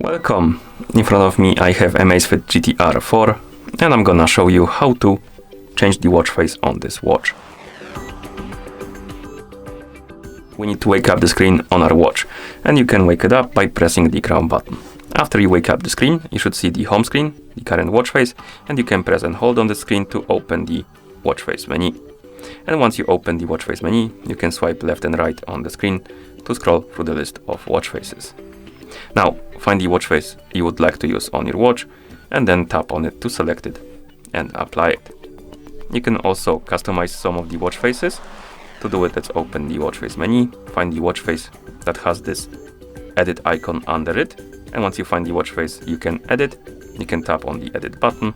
Welcome! In front of me I have Amazfit GTR 4 and I'm gonna show you how to change the watch face on this watch. We need to wake up the screen on our watch, and you can wake it up by pressing the crown button. After you wake up the screen, you should see the home screen, the current watch face, and you can press and hold on the screen to open the watch face menu. And once you open the watch face menu, you can swipe left and right on the screen to scroll through the list of watch faces. Now, find the watch face you would like to use on your watch and then tap on it to select it and apply it. You can also customize some of the watch faces. To do it, let's open the watch face menu, find the watch face that has this edit icon under it, and once you find the watch face you can edit, you can tap on the edit button.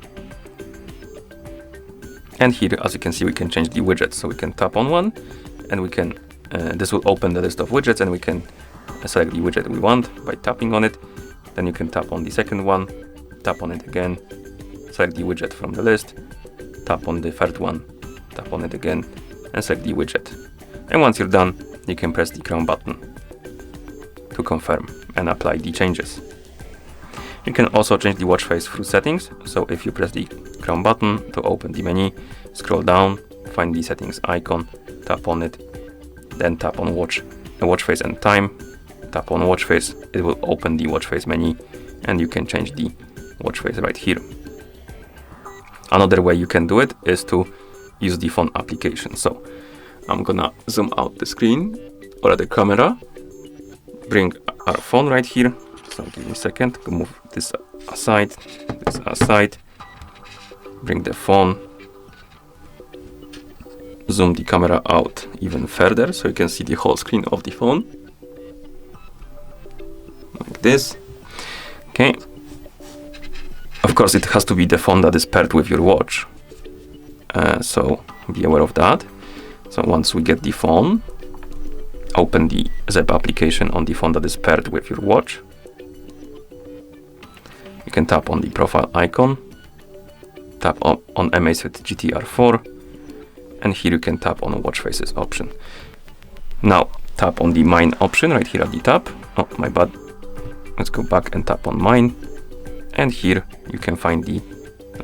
And here, as you can see, we can change the widgets. So we can tap on one and we can, this will open the list of widgets, and we can select the widget we want by tapping on it. Then you can tap on the second one, tap on it again, select the widget from the list, tap on the third one, tap on it again, and select the widget. And once you're done, you can press the crown button to confirm and apply the changes. You can also change the watch face through settings. So if you press the crown button to open the menu, scroll down, find the settings icon, tap on it, then tap on watch face and time, tap on watch face, it will open the watch face menu and you can change the watch face right here. Another way you can do it is to use the phone application. So I'm gonna zoom out the screen or the camera, bring our phone right here. So give me a second to move this aside, bring the phone, zoom the camera out even further so you can see the whole screen of the phone. Like this. Okay. Of course, it has to be the phone that is paired with your watch. So be aware of that. So once we get the phone, open the Zepp application on the phone that is paired with your watch. You can tap on the profile icon, tap on Amazfit GTR 4, and here you can tap on watch faces option. Now tap on the mine option right here at the top. Oh, my bad. Let's go back and tap on mine. And here you can find the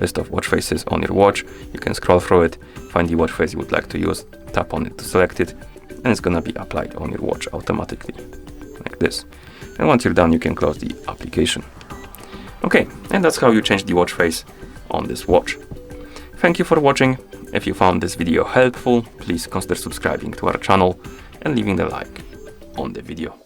list of watch faces on your watch. You can scroll through it, find the watch face you would like to use, tap on it to select it, and it's gonna be applied on your watch automatically, like this. And once you're done, you can close the application. Okay, and that's how you change the watch face on this watch. Thank you for watching. If you found this video helpful, please consider subscribing to our channel and leaving a like on the video.